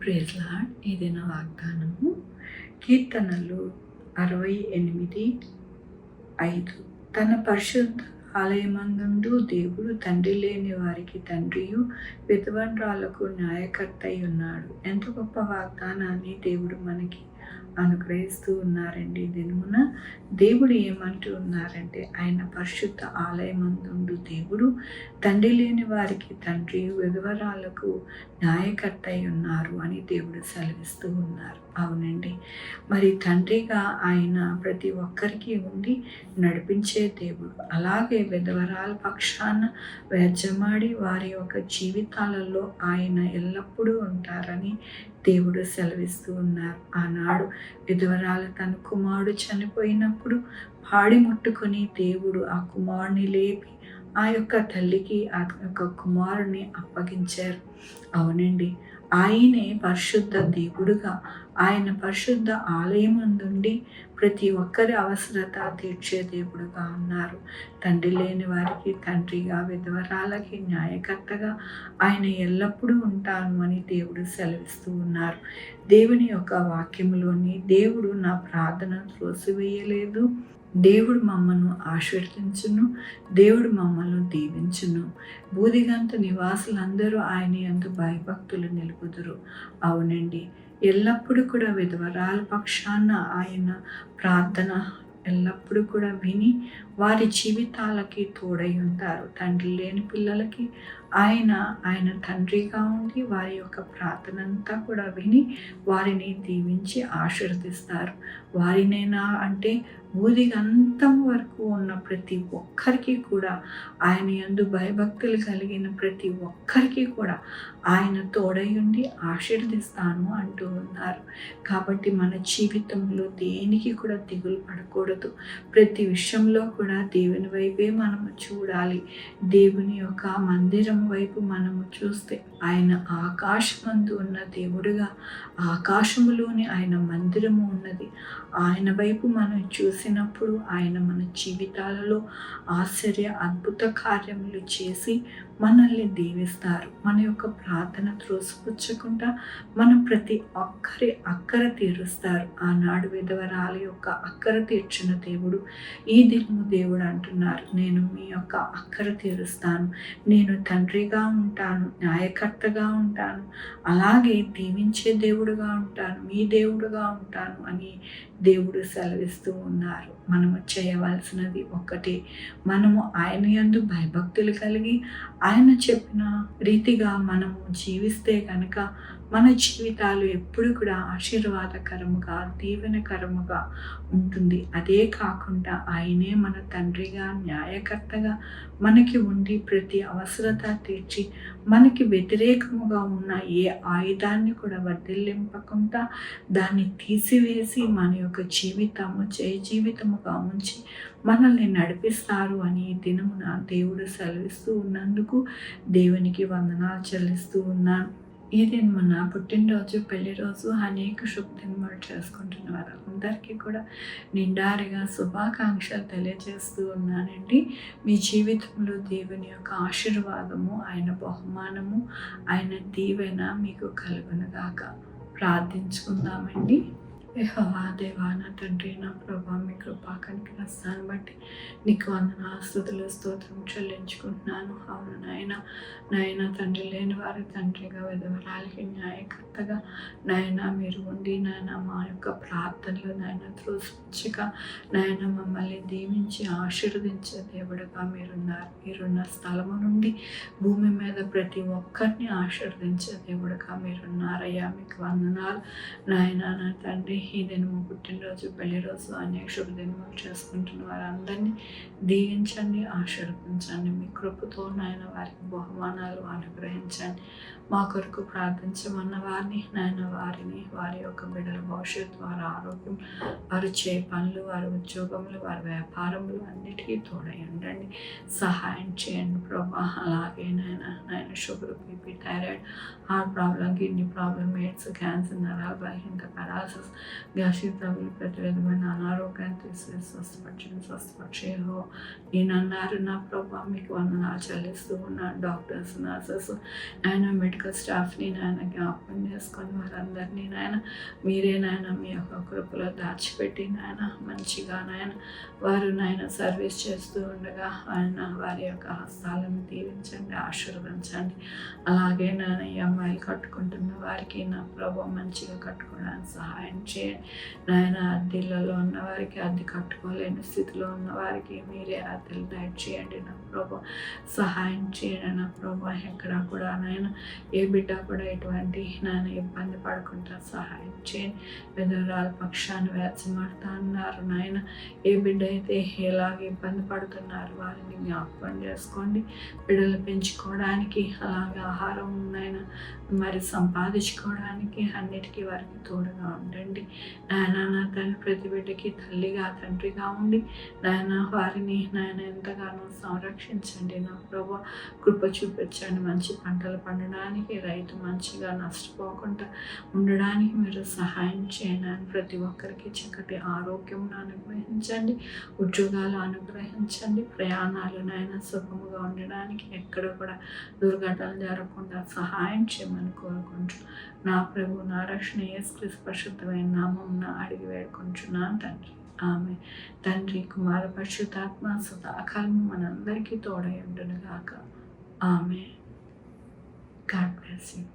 Praise lord. ఇది నా వాగ్దానము. కీర్తనలు 68:5. తన పరిశుద్ధ ఆలయమందుండు దేవుడు తండ్రి లేని వారికి తండ్రియు, విధవరాళ్లకు న్యాయకర్తై ఉన్నాడు. ఎంత గొప్ప వాగ్దానాన్ని దేవుడు మనకి అనుగ్రహిస్తూ ఉన్నారండి. దినమున దేవుడు ఏమంటూ ఉన్నారంటే, ఆయన పరిశుద్ధ ఆలయమందుండు దేవుడు తండ్రి లేని వారికి తండ్రి, విధవరాళ్లకు న్యాయకర్త అయి ఉన్నారు అని దేవుడు సెలవిస్తూ ఉన్నారు. అవునండి, మరి తండ్రిగా ఆయన ప్రతి ఒక్కరికి ఉండి నడిపించే దేవుడు. అలాగే విధవరాల పక్షాన వేజమాడి వారి యొక్క జీవితాలలో ఆయన ఎల్లప్పుడూ ఉంటారని దేవుడు సెలవిస్తూ ఉన్నారు. ఆనాడు విధవరాలు తన కుమారుడు చనిపోయినప్పుడు పాడి ముట్టుకొని దేవుడు ఆ కుమారుని లేపి ఆ యొక్క తల్లికి ఆ యొక్క కుమారుని అప్పగించారు. అవునండి, ఆయనే పరిశుద్ధ దేవుడుగా, ఆయన పరిశుద్ధ ఆలయమందుండి ప్రతి ఒక్కరి అవసరత తీర్చే దేవుడుగా ఉన్నారు. తండ్రి లేని వారికి తండ్రిగా, విధవరాలకి న్యాయకర్తగా ఆయన ఎల్లప్పుడూ ఉంటాను అని దేవుడు సెలవిస్తూ ఉన్నారు. దేవుని యొక్క వాక్యంలోని దేవుడు నా ప్రార్థన త్రోసివేయలేదు, దేవుడు మమ్మను ఆశీర్వదించును, దేవుడు మమ్మల్ని దీవించును. బూదిగంత నివాసులందరూ ఆయన యందు భయభక్తులు నిలుపుదురు. అవునండి, ఎల్లప్పుడూ కూడా విధవరాల పక్షాన ఆయన ప్రార్థన ఎల్లప్పుడూ కూడా విని వారి జీవితాలకి తోడై ఉంటారు. తండ్రి లేని పిల్లలకి ఆయన తండ్రిగా ఉండి వారి యొక్క ప్రార్థన అంతా కూడా విని వారిని దీవించి ఆశీర్వదిస్తారు. వారినేనా అంటే బూదిగంతం వరకు ఉన్న ప్రతి ఒక్కరికి కూడా ఆయన యందు భయభక్తులు కలిగిన ప్రతి ఒక్కరికి కూడా ఆయన తోడై ఉండి ఆశీర్వదిస్తాను అంటూ ఉన్నారు. కాబట్టి మన జీవితంలో దేనికి కూడా దిగులు పడకూడదు. ప్రతి విషయంలో కూడా దేవుని వైపే మనము చూడాలి. దేవుని యొక్క మందిరం వైపు మనము చూస్తే ఆయన ఆకాశమందు ఉన్న దేవుడుగా, ఆకాశములోని ఆయన మందిరము ఉన్నది. ఆయన వైపు మనం చూసినప్పుడు ఆయన మన జీవితాలలో ఆశ్చర్య అద్భుత కార్యములు చేసి మనల్ని దీవిస్తారు. మన యొక్క ప్రార్థన త్రోసిపుచ్చకుండా మన ప్రతి ఒక్కరి అక్కర తీరుస్తారు. ఆనాడు విధవరాలి యొక్క అక్కర తీర్చిన దేవుడు ఈ దినము దేవుడు అంటున్నారు, నేను మీ యొక్క అక్కర తీరుస్తాను, నేను తండ్రిగా ఉంటాను, న్యాయకర్తగా ఉంటాను, అలాగే దీవించే దేవుడుగా ఉంటాను, మీ దేవుడుగా ఉంటాను అని దేవుడు సెలవిస్తూ ఉన్నారు. మనము చేయవలసినది ఒక్కటే, మనము ఆయన యందు భయభక్తులు కలిగి ఆయన చెప్పిన రీతిగా మనము జీవిస్తే కనుక మన జీవితాలు ఎప్పుడు కూడా ఆశీర్వాదకరముగా, దీవెనకరముగా ఉంటుంది. అదే కాకుండా ఆయనే మన తండ్రిగా, న్యాయకర్తగా మనకి ఉండి ప్రతి అవసరత తీర్చి మనకి వ్యతిరేకముగా ఉన్న ఏ ఆయుధాన్ని కూడా వర్ధిల్లింపకుండా దాన్ని తీసివేసి మన యొక్క జీవితము జీవితముగా ఉంచి మనల్ని నడిపిస్తారు అని దినమున దేవుడు సెలవిస్తూ ఉన్నందుకు దేవునికి వందనాలు చెల్లిస్తూ ఉన్నాను. ఈ దినమున పుట్టినరోజు, పెళ్లి రోజు అనేక శుభదినములు చేసుకుంటున్న వారందరికీ కూడా నిండారిగా శుభాకాంక్షలు తెలియజేస్తూ ఉన్నానండి. మీ జీవితంలో దేవుని యొక్క ఆశీర్వాదము, ఆయన బహుమానము, ఆయన దీవెన మీకు కలుగునుగాక. ప్రార్థించుకుందామండి. యెహోవా దేవా, నా తండ్రి, నా ప్రభా, మీ కృపా కనికరిస్తాను బట్టి నీకు వందనాలు, స్తుతులు, స్తోత్రం చెల్లించుకుంటున్నాను. అవును నాయన తండ్రి లేని వారి తండ్రిగా, విధవరాలకి న్యాయకర్తగా నాయన మీరు ఉండి నాయన మా యొక్క ప్రార్థనలు నాయన త్రోసిపుచ్చగా నాయన మమ్మల్ని దీవించి ఆశీర్వదించే దేవుడుగా మీరున్నారు. మీరున్న స్థలము నుండి భూమి మీద ప్రతి ఒక్కరిని ఆశీర్వదించే దేవుడుగా మీరున్నారయ్యా. మీకు వందనాలు నాయన. నా తండ్రి, ఈ దినము పుట్టినరోజు, పెళ్లి రోజు అనేక శుభదినములు చేసుకుంటున్న వారందరినీ దీవించండి, ఆశీర్వదించండి. మీ కృపతో నాయన వారికి బహుమానాలు అనుగ్రహించండి. మా కొరకు ప్రార్థించమన్న వారిని నాయన వారిని, వారి యొక్క బిడ్డల భవిష్యత్తు, వారి ఆరోగ్యం, వారు చే పనులు, వారి ఉద్యోగములు, వారి వ్యాపారములు అన్నిటికీ తోడై ఉండండి, సహాయం చేయండి ప్రభా. అలాగే నాయన sugar, BP, thyroid, heart problem, kidney problem, AIDS, cancer, నరాల బలహీనత, పెరాలసిస్, గ్యాస్ట్రిక్ ట్రబుల్, ప్రతి విధమైన అనారోగ్యాన్ని స్వస్థపరిచేయో నేను అన్నారు నా ప్రభా, మీకు వందనాలు చెల్లిస్తూ ఉన్నాను. డాక్టర్స్, నర్సెస్, ఆయన మెడికల్ స్టాఫ్ని నాయన జ్ఞాపకం చేసుకొని వారందరినీ నాయన మీరే నాయన మీ యొక్క కృపలో దాచిపెట్టి నాయన మంచిగా నాయన వారు నాయన సర్వీస్ చేస్తూ ఉండగా ఆయన వారి యొక్క హస్తాలను దీవించండి, ఆశీర్వదించండి. అలాగే నాయన ఈ అమ్మాయిలు కట్టుకుంటున్న వారికి నా ప్రభు మంచిగా కట్టుకోవడానికి సహాయం చేయండి నాయన. అద్దెలలో ఉన్న వారికి అద్దె కట్టుకోలేని స్థితిలో ఉన్న వారికి మీరే అద్దెలు దయచేయండి నా ప్రభు, సహాయం చేయండి నా ప్రభు. ఎక్కడ కూడా నాయన ఏ బిడ్డ కూడా ఎటువంటి నాయన ఇబ్బంది పడకుండా సహాయం చేయండి. విధవరాల పక్షాన్ని వేచమాడుతా అన్నారు నాయన. ఏ బిడ్డ అయితే ఎలాగ ఇబ్బంది పడుతున్నారు వారిని జ్ఞాపకం చేసుకోండి. బిడ్డలు పెంచుకోవడానికి అలాగే ఆహారం నాయన మరి సంపాదించుకోవడానికి అన్నిటికీ వారికి తోడుగా ఉండండి నాయన. నా తండ్రి ప్రతి బిడ్డకి తల్లిగా తండ్రిగా ఉండి నాయన వారిని నాయన ఎంతగానో సంరక్షించండి నా ప్రభు. కృప చూపించండి. మంచి పంటలు పండడానికి, రైతు మంచిగా నష్టపోకుండా ఉండడానికి మీరు సహాయం చేయండి. ప్రతి ఒక్కరికి చక్కటి ఆరోగ్యం అనుగ్రహించండి, ఉద్యోగాలు అనుగ్రహించండి, ప్రయాణాలు నాయన సుఖముగా ఉండడానికి ఎక్కడ కూడా దుర్ఘటనలు జరగకుండా సహాయం చేయమని కోరుకుంటూ నా ప్రభు నా రక్షణ యేసుక్రీస్తు పరిశుద్ధమైన నామమున అడిగి వేడుకుంటున్నాను తండ్రి. ఆమె తండ్రి, కుమార, పరిశుద్ధాత్మ సదాకాలం మనందరికీ తోడై ఉండును గాక. ఆమె. God bless you.